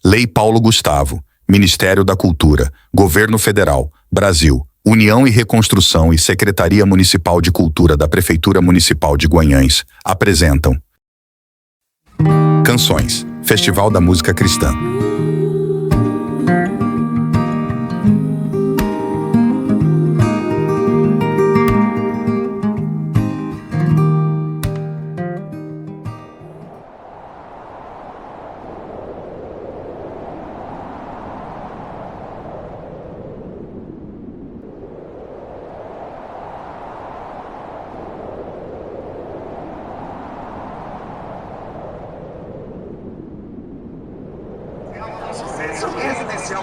Lei Paulo Gustavo, Ministério da Cultura, Governo Federal, Brasil, União e Reconstrução e Secretaria Municipal de Cultura da Prefeitura Municipal de Guanhães apresentam Canções, Festival da Música Cristã.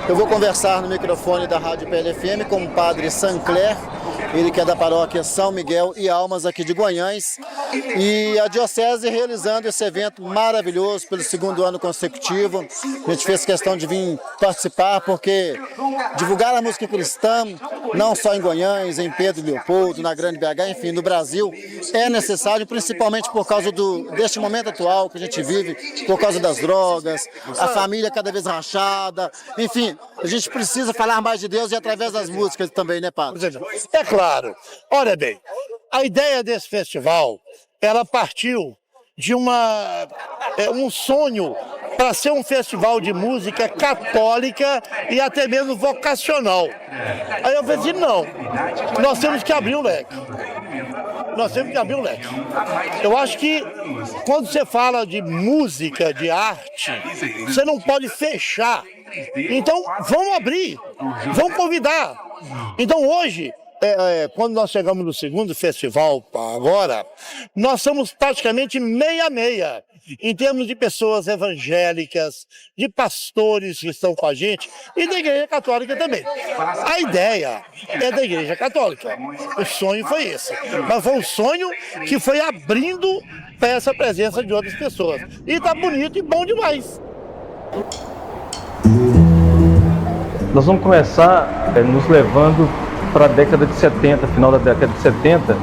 Eu vou conversar no microfone da Rádio PLFM com o padre Sancler, ele que é da paróquia São Miguel e Almas aqui de Guanhães, e a Diocese realizando esse evento maravilhoso pelo segundo ano consecutivo. A gente fez questão de vir participar porque divulgar a música cristã, não só em Guanhães, em Pedro Leopoldo, na Grande BH, enfim, no Brasil, é necessário, principalmente por causa deste momento atual que a gente vive, por causa das drogas, a família cada vez rachada, enfim, a gente precisa falar mais de Deus e através das músicas também, né, padre? É claro. Olha bem, a ideia desse festival, ela partiu de um sonho para ser um festival de música católica e até mesmo vocacional. Aí eu falei assim, não, nós temos que abrir o leque. Nós temos que abrir o leque. Eu acho que quando você fala de música, de arte, você não pode fechar. Então, vamos abrir, vamos convidar. Então, hoje, quando nós chegamos no segundo festival agora, nós somos praticamente meia-meia, em termos de pessoas evangélicas, de pastores que estão com a gente e da Igreja Católica também. A ideia é da Igreja Católica, o sonho foi esse, mas foi um sonho que foi abrindo para essa presença de outras pessoas. E está bonito e bom demais. Nós vamos começar nos levando para a década de 70, final da década de 70,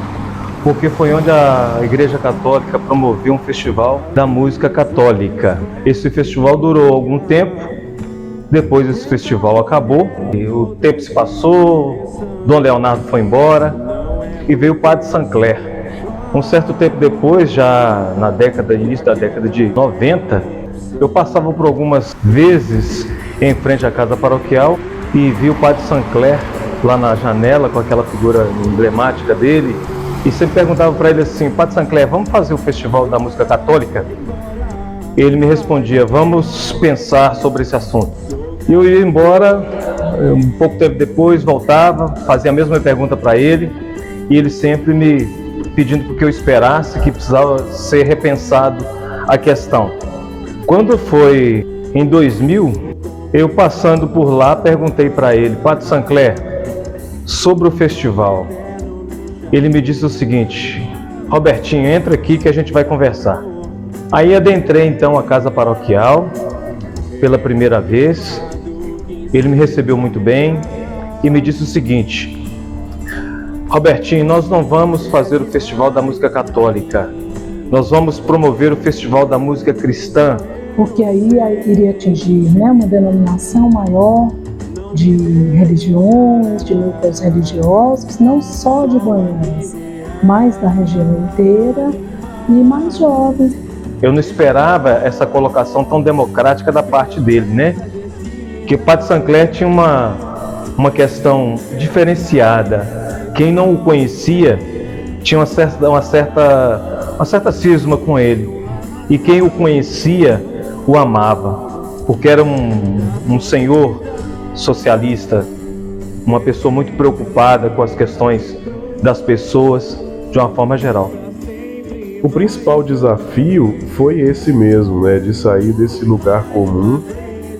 porque foi onde a Igreja Católica promoveu um festival da música católica. Esse festival durou algum tempo, depois esse festival acabou, e o tempo se passou, Dom Leonardo foi embora e veio o padre Sancler. Um certo tempo depois, já na início da década de 90, eu passava por algumas vezes em frente à casa paroquial e vi o padre Sancler lá na janela com aquela figura emblemática dele e sempre perguntava para ele assim: padre Sancler, vamos fazer o festival da música católica? Ele me respondia: vamos pensar sobre esse assunto. E eu ia embora, um pouco tempo depois voltava, fazia a mesma pergunta para ele e ele sempre me pedindo que eu esperasse, que precisava ser repensado a questão. Quando foi em 2000, eu passando por lá perguntei para ele: padre Sancler, sobre o festival. Ele me disse o seguinte: Robertinho, entra aqui que a gente vai conversar. Aí adentrei então a casa paroquial pela primeira vez. Ele me recebeu muito bem e me disse o seguinte: Robertinho, nós não vamos fazer o festival da música católica, nós vamos promover o festival da música cristã. Porque aí iria atingir, né, uma denominação maior de religiões, de núcleos religiosos, não só de Guanhães, mas da região inteira e mais jovens. Eu não esperava essa colocação tão democrática da parte dele, né? Que o padre Sancler tinha uma questão diferenciada. Quem não o conhecia tinha uma certa cisma com ele. E quem o conhecia o amava, porque era um senhor socialista, uma pessoa muito preocupada com as questões das pessoas de uma forma geral. O principal desafio foi esse mesmo, né, de sair desse lugar comum,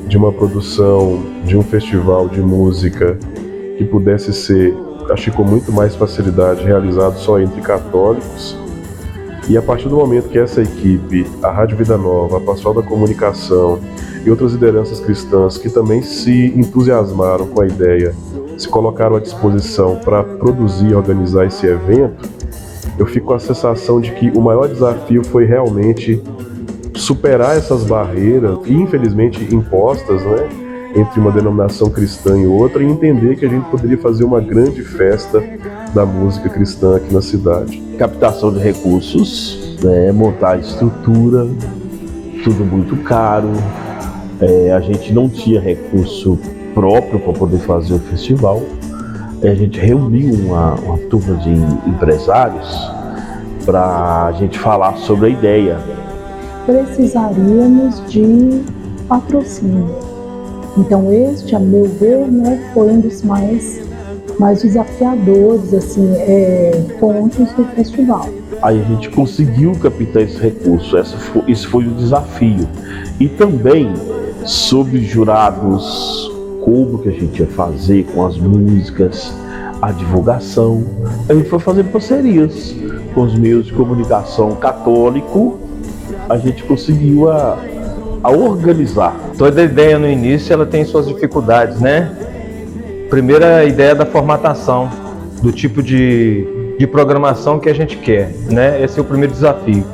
de uma produção, de um festival de música que pudesse ser, acho que com muito mais facilidade, realizado só entre católicos. E a partir do momento que essa equipe, a Rádio Vida Nova, a Pastoral da Comunicação e outras lideranças cristãs que também se entusiasmaram com a ideia, se colocaram à disposição para produzir e organizar esse evento, eu fico com a sensação de que o maior desafio foi realmente superar essas barreiras, infelizmente impostas, né, entre uma denominação cristã e outra, e entender que a gente poderia fazer uma grande festa da música cristã aqui na cidade. Captação de recursos, né, montar a estrutura, tudo muito caro. A gente não tinha recurso próprio para poder fazer o festival. A gente reuniu uma turma de empresários para a gente falar sobre a ideia. Precisaríamos de patrocínio. Então este, a meu ver, né, foi um dos mais desafiadores assim, pontos do festival. Aí a gente conseguiu captar esse recurso, isso foi o desafio. E também sobre jurados, como que a gente ia fazer com as músicas, a divulgação. A gente foi fazendo parcerias com os meios de comunicação católico, a gente conseguiu a organizar. Toda ideia no início ela tem suas dificuldades, né? Primeira ideia da formatação, do tipo de programação que a gente quer, né? Esse é o primeiro desafio.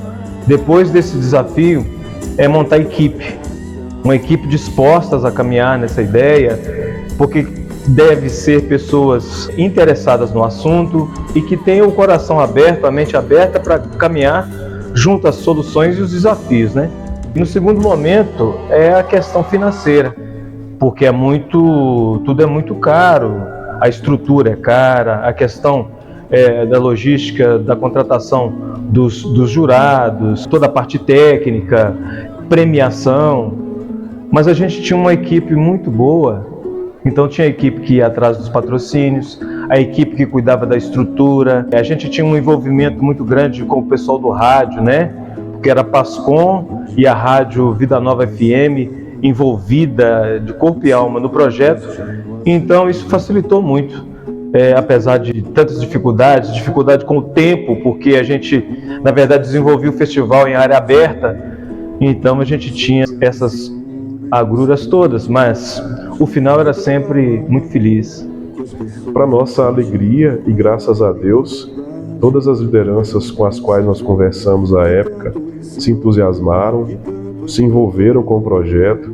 Depois desse desafio é montar equipe, uma equipe dispostas a caminhar nessa ideia, porque deve ser pessoas interessadas no assunto e que tenham o coração aberto, a mente aberta para caminhar junto às soluções e os desafios, né? E no segundo momento é a questão financeira, porque tudo é muito caro, a estrutura é cara, a questão da logística, da contratação dos jurados, toda a parte técnica, premiação. Mas a gente tinha uma equipe muito boa, então tinha a equipe que ia atrás dos patrocínios, a equipe que cuidava da estrutura, a gente tinha um envolvimento muito grande com o pessoal do rádio, né? Que era a Pascom e a rádio Vida Nova FM, envolvida de corpo e alma no projeto. Então isso facilitou muito, apesar de tantas dificuldade com o tempo, porque a gente, na verdade, desenvolvia o festival em área aberta, então a gente tinha essas agruras todas, mas o final era sempre muito feliz. Para nossa alegria e graças a Deus, todas as lideranças com as quais nós conversamos à época se entusiasmaram, se envolveram com o projeto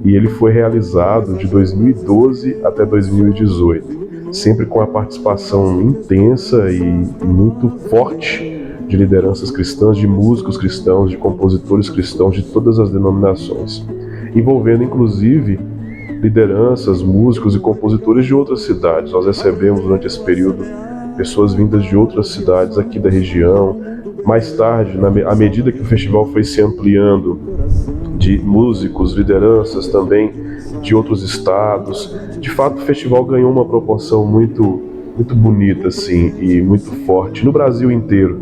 e ele foi realizado de 2012 até 2018, sempre com a participação intensa e muito forte de lideranças cristãs, de músicos cristãos, de compositores cristãos de todas as denominações, envolvendo inclusive lideranças, músicos e compositores de outras cidades. Nós recebemos durante esse período pessoas vindas de outras cidades aqui da região. Mais tarde, à medida que o festival foi se ampliando, de músicos, lideranças também de outros estados. De fato, o festival ganhou uma proporção muito bonita assim, e muito forte no Brasil inteiro.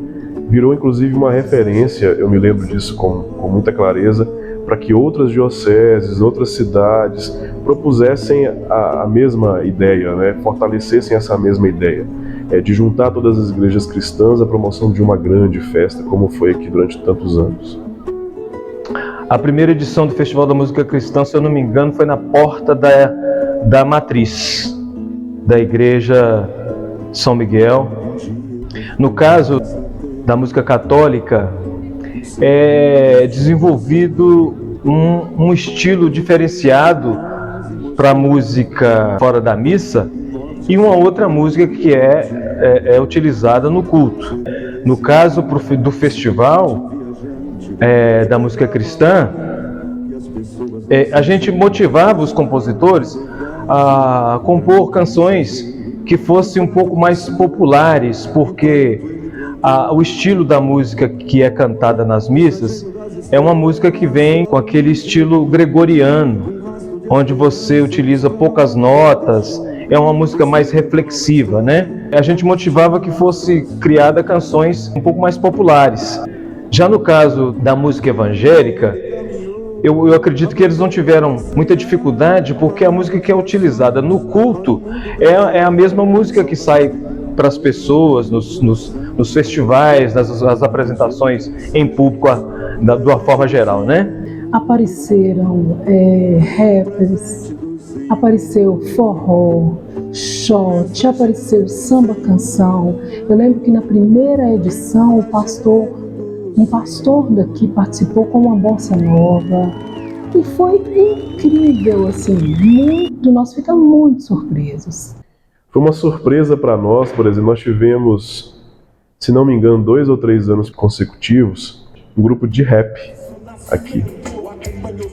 Virou inclusive uma referência, eu me lembro disso com muita clareza, para que outras dioceses, outras cidades propusessem a mesma ideia, né? Fortalecessem essa mesma ideia, de juntar todas as igrejas cristãs à promoção de uma grande festa, como foi aqui durante tantos anos. A primeira edição do Festival da Música Cristã, se eu não me engano, foi na porta da matriz da Igreja São Miguel. No caso da música católica, é desenvolvido um estilo diferenciado para a música fora da missa e uma outra música que é utilizada no culto. No caso do festival da música cristã, a gente motivava os compositores a compor canções que fossem um pouco mais populares, porque o estilo da música que é cantada nas missas é uma música que vem com aquele estilo gregoriano, onde você utiliza poucas notas, é uma música mais reflexiva, né? A gente motivava que fosse criada canções um pouco mais populares. Já no caso da música evangélica, eu acredito que eles não tiveram muita dificuldade, porque a música que é utilizada no culto é a mesma música que sai para as pessoas nos festivais, nas apresentações em público, de uma forma geral, né? Apareceram rappers, apareceu forró, shot, apareceu samba canção. Eu lembro que na primeira edição o pastor um pastor daqui participou com uma bossa nova e foi incrível, assim, nós ficamos muito surpresos. Foi uma surpresa para nós, por exemplo, nós tivemos, se não me engano, 2 ou 3 anos consecutivos, um grupo de rap aqui.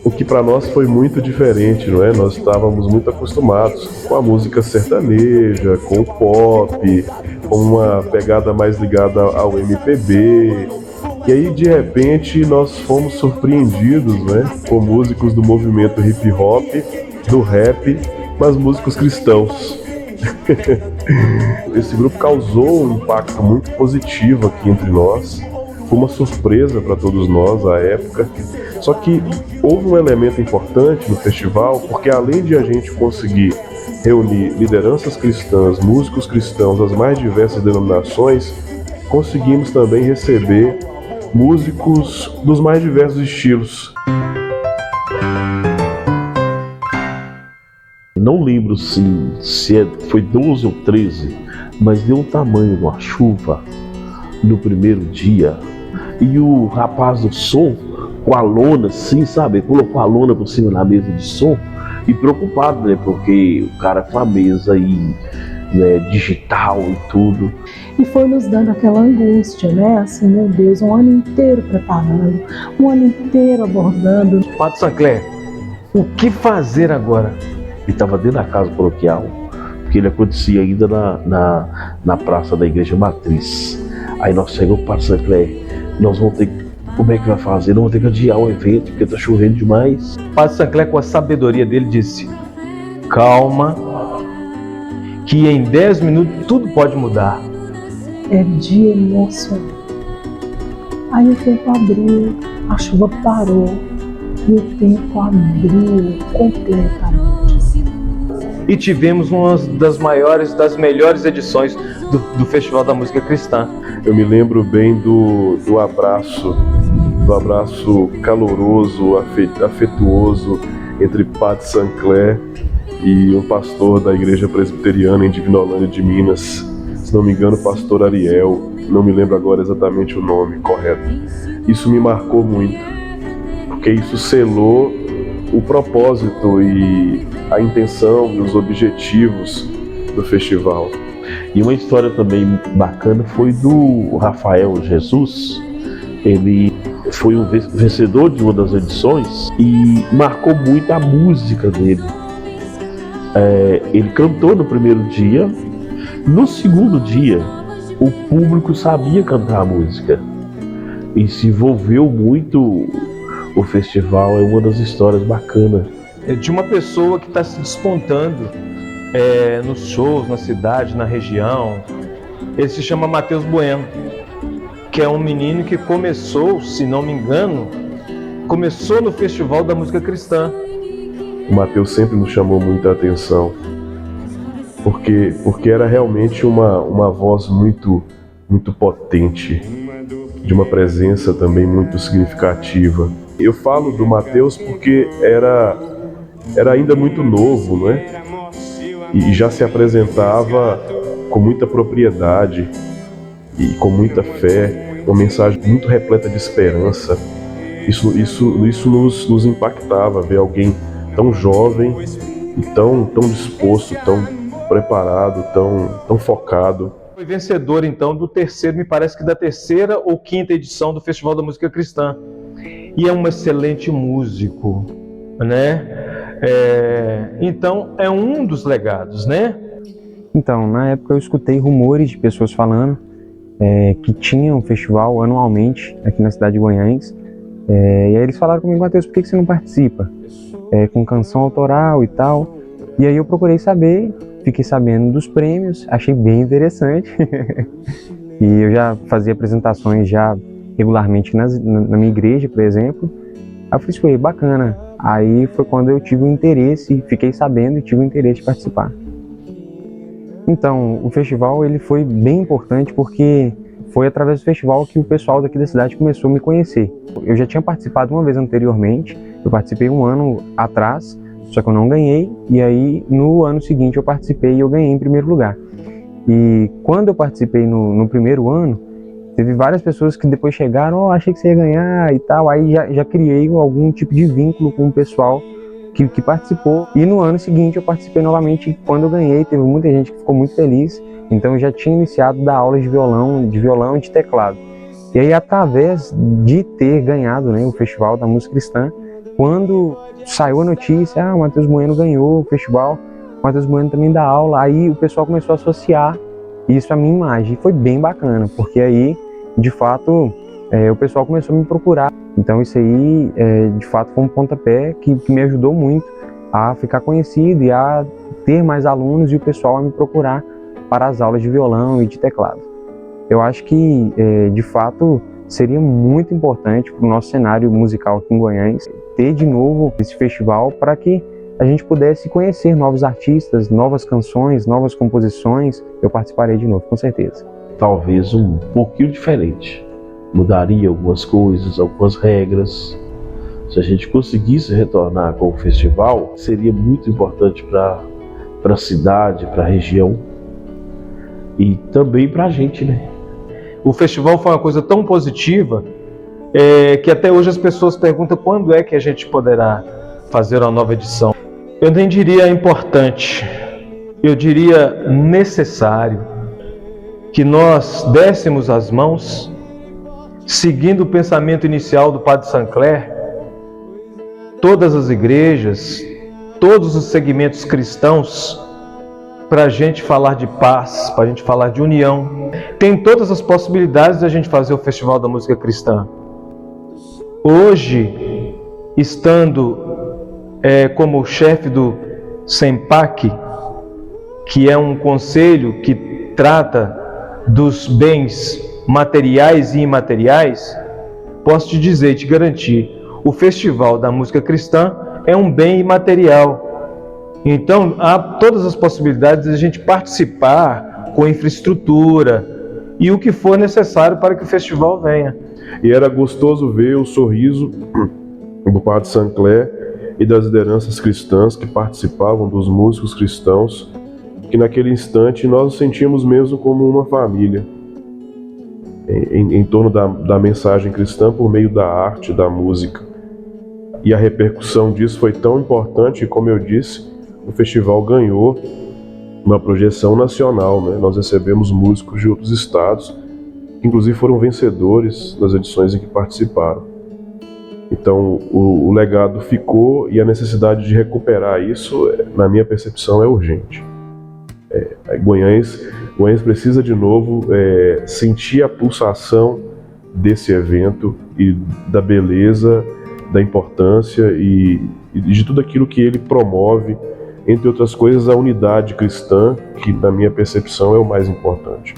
O que para nós foi muito diferente, não é? Nós estávamos muito acostumados com a música sertaneja, com o pop, com uma pegada mais ligada ao MPB. E aí, de repente, nós fomos surpreendidos, né, com músicos do movimento hip hop, do rap, mas músicos cristãos. Esse grupo causou um impacto muito positivo aqui entre nós. Foi uma surpresa para todos nós à época. Só que houve um elemento importante no festival, porque além de a gente conseguir reunir lideranças cristãs, músicos cristãos das mais diversas denominações, conseguimos também receber músicos dos mais diversos estilos. Não lembro se foi 12 ou 13, mas deu um tamanho de uma chuva no primeiro dia. E o rapaz do som, com a lona assim, sabe? Colocou a lona por cima da mesa de som e preocupado, né? Porque o cara com a mesa aí, né, digital e tudo. E foi nos dando aquela angústia, né? Assim, meu Deus, um ano inteiro preparando, um ano inteiro abordando. Padre Sancler, o que fazer agora? Ele estava dentro da casa paroquial, porque ele acontecia ainda na praça da Igreja Matriz. Aí nós chegamos para o Padre Sancler, nós vamos ter que... Como é que vai fazer? Não vamos ter que adiar o evento, porque está chovendo demais. O Padre Sancler, com a sabedoria dele, disse: calma, que em 10 minutos tudo pode mudar. É dia emocionante. Aí o tempo abriu, a chuva parou e o tempo abriu completamente. E tivemos uma das maiores, das melhores edições do Festival da Música Cristã. Eu me lembro bem do abraço caloroso, afetuoso entre Padre Sancler e um pastor da Igreja Presbiteriana em Divinolândia de Minas. Se não me engano, pastor Ariel, não me lembro agora exatamente o nome correto. Isso me marcou muito, porque isso selou o propósito e a intenção e os objetivos do festival. E uma história também bacana foi do Rafael Jesus. Ele foi um vencedor de uma das edições e marcou muito a música dele. Ele cantou no primeiro dia. No segundo dia, o público sabia cantar a música e se envolveu muito. O festival é uma das histórias bacanas. É de uma pessoa que está se despontando nos shows, na cidade, na região. Ele se chama Matheus Bueno, que é um menino que começou, se não me engano, começou no Festival da Música Cristã. O Matheus sempre nos chamou muita atenção, porque era realmente uma voz muito, muito potente, de uma presença também muito significativa. Eu falo do Matheus porque era ainda muito novo, não é? E já se apresentava com muita propriedade e com muita fé, uma mensagem muito repleta de esperança. Isso nos impactava, ver alguém tão jovem e tão disposto, tão preparado, tão focado. Foi vencedor, então, do terceiro, me parece que da terceira ou quinta edição do Festival da Música Cristã. E é um excelente músico, né? Então, é um dos legados, né? Então, na época eu escutei rumores de pessoas falando que tinha um festival anualmente aqui na cidade de Guanhães. E aí eles falaram comigo: Matheus, por que você não participa? Com canção autoral e tal. E aí eu procurei saber, fiquei sabendo dos prêmios, achei bem interessante. E eu já fazia apresentações já regularmente na minha igreja, por exemplo. Aí eu falei: bacana. Aí foi quando eu tive o interesse, fiquei sabendo e tive o interesse de participar. Então, o festival ele foi bem importante porque foi através do festival que o pessoal daqui da cidade começou a me conhecer. Eu já tinha participado uma vez anteriormente, eu participei um ano atrás, só que eu não ganhei, e aí no ano seguinte eu participei e eu ganhei em primeiro lugar. E quando eu participei no primeiro ano, Teve várias pessoas que depois chegaram, achei que você ia ganhar e tal, aí já criei algum tipo de vínculo com o pessoal que participou. E no ano seguinte eu participei novamente, e quando eu ganhei teve muita gente que ficou muito feliz, então eu já tinha iniciado da aula de violão e de teclado. E aí, através de ter ganhado, né, o Festival da Música Cristã, quando saiu a notícia, o Matheus Bueno ganhou o festival, o Matheus Bueno também dá aula, aí o pessoal começou a associar isso à minha imagem. E foi bem bacana, porque aí, de fato, o pessoal começou a me procurar. Então isso aí, de fato, foi um pontapé que me ajudou muito a ficar conhecido e a ter mais alunos e o pessoal a me procurar para as aulas de violão e de teclado. Eu acho que, de fato, seria muito importante para o nosso cenário musical aqui em Guanhães ter de novo esse festival para que a gente pudesse conhecer novos artistas, novas canções, novas composições. Eu participarei de novo, com certeza. Talvez um pouquinho diferente. Mudaria algumas coisas, algumas regras. Se a gente conseguisse retornar com o festival, seria muito importante para a cidade, para a região e também para a gente, né? O festival foi uma coisa tão positiva que até hoje as pessoas perguntam quando é que a gente poderá fazer uma nova edição. Eu nem diria importante, eu diria necessário que nós dessemos as mãos, seguindo o pensamento inicial do Padre Sancler, todas as igrejas, todos os segmentos cristãos, para a gente falar de paz, para a gente falar de união. Tem todas as possibilidades de a gente fazer o Festival da Música Cristã. Hoje, estando como chefe do SEMPAC, que é um conselho que trata dos bens materiais e imateriais, posso te dizer e te garantir, o Festival da Música Cristã é um bem imaterial. Então, há todas as possibilidades de a gente participar com infraestrutura e o que for necessário para que o festival venha. E era gostoso ver o sorriso do Padre Sancler e das lideranças cristãs que participavam, dos músicos cristãos, que naquele instante nós nos sentíamos mesmo como uma família, em torno da mensagem cristã por meio da arte, da música. E a repercussão disso foi tão importante, e como eu disse, o festival ganhou uma projeção nacional, né? Nós recebemos músicos de outros estados, que inclusive foram vencedores nas edições em que participaram. Então o legado ficou e a necessidade de recuperar isso, na minha percepção, é urgente. Guanhães precisa de novo sentir a pulsação desse evento e da beleza, da importância e de tudo aquilo que ele promove, entre outras coisas, a unidade cristã, que na minha percepção é o mais importante.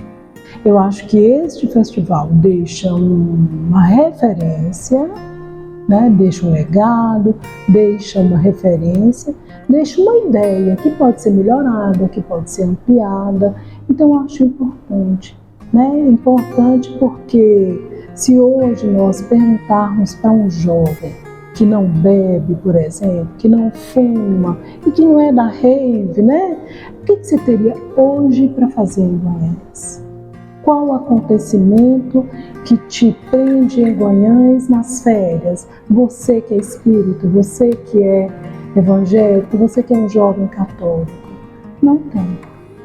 Eu acho que este festival deixa uma referência, né? Deixa um legado, deixa uma referência, deixa uma ideia que pode ser melhorada, que pode ser ampliada. Então eu acho importante, né? Importante porque se hoje nós perguntarmos para um jovem que não bebe, por exemplo, que não fuma e que não é da rave, né? O que você teria hoje para fazer em Guanhães? Qual o acontecimento que te prende em Guanhães nas férias? Você que é espírito, você que é evangélico, você que é um jovem católico. Não tem,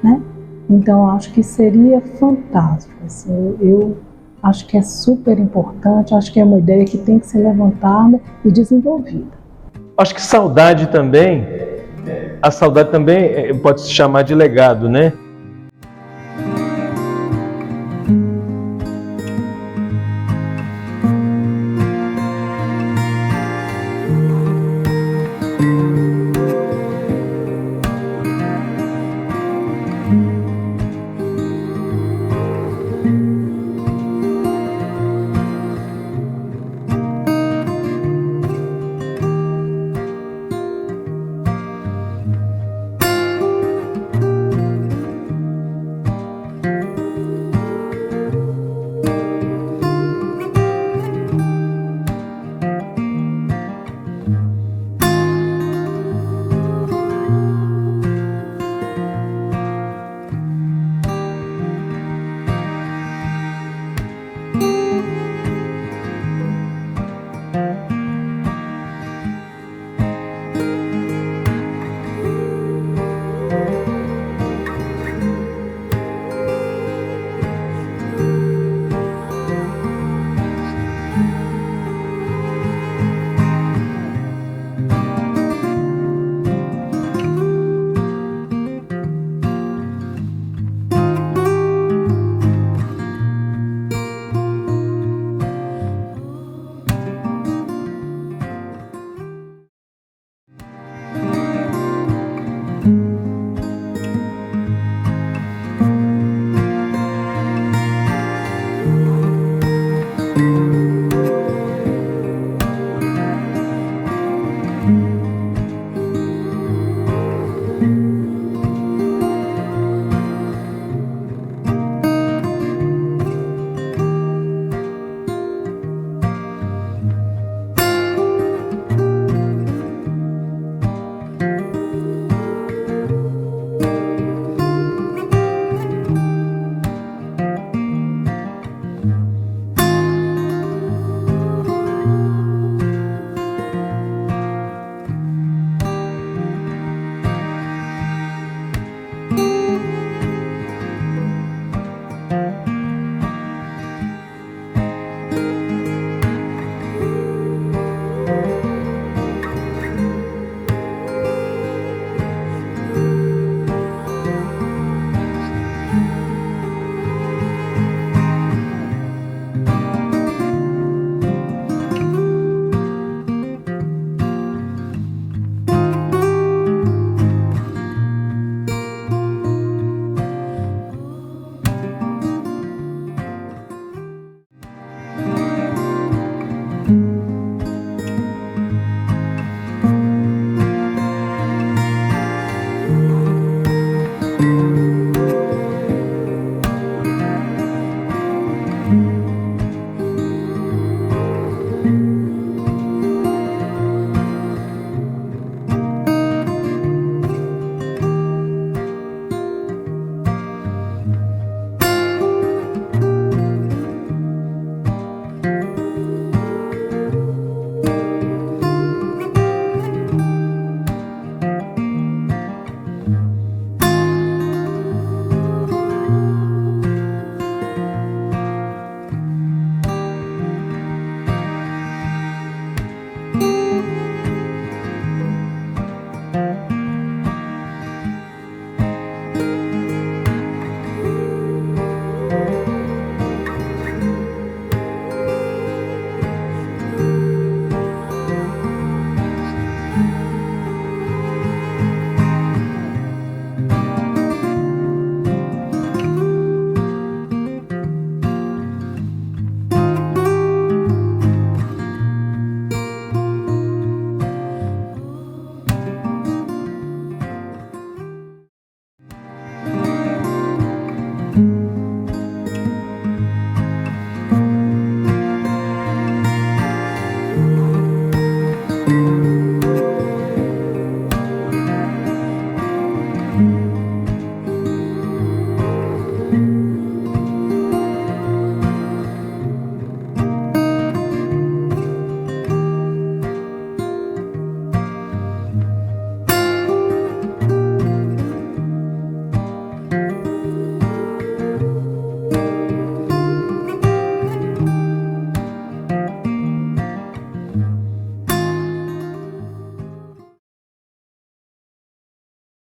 né? Então acho que seria fantástico. Assim, eu acho que é super importante, acho que é uma ideia que tem que ser levantada e desenvolvida. Acho que saudade também, a saudade também pode se chamar de legado, né?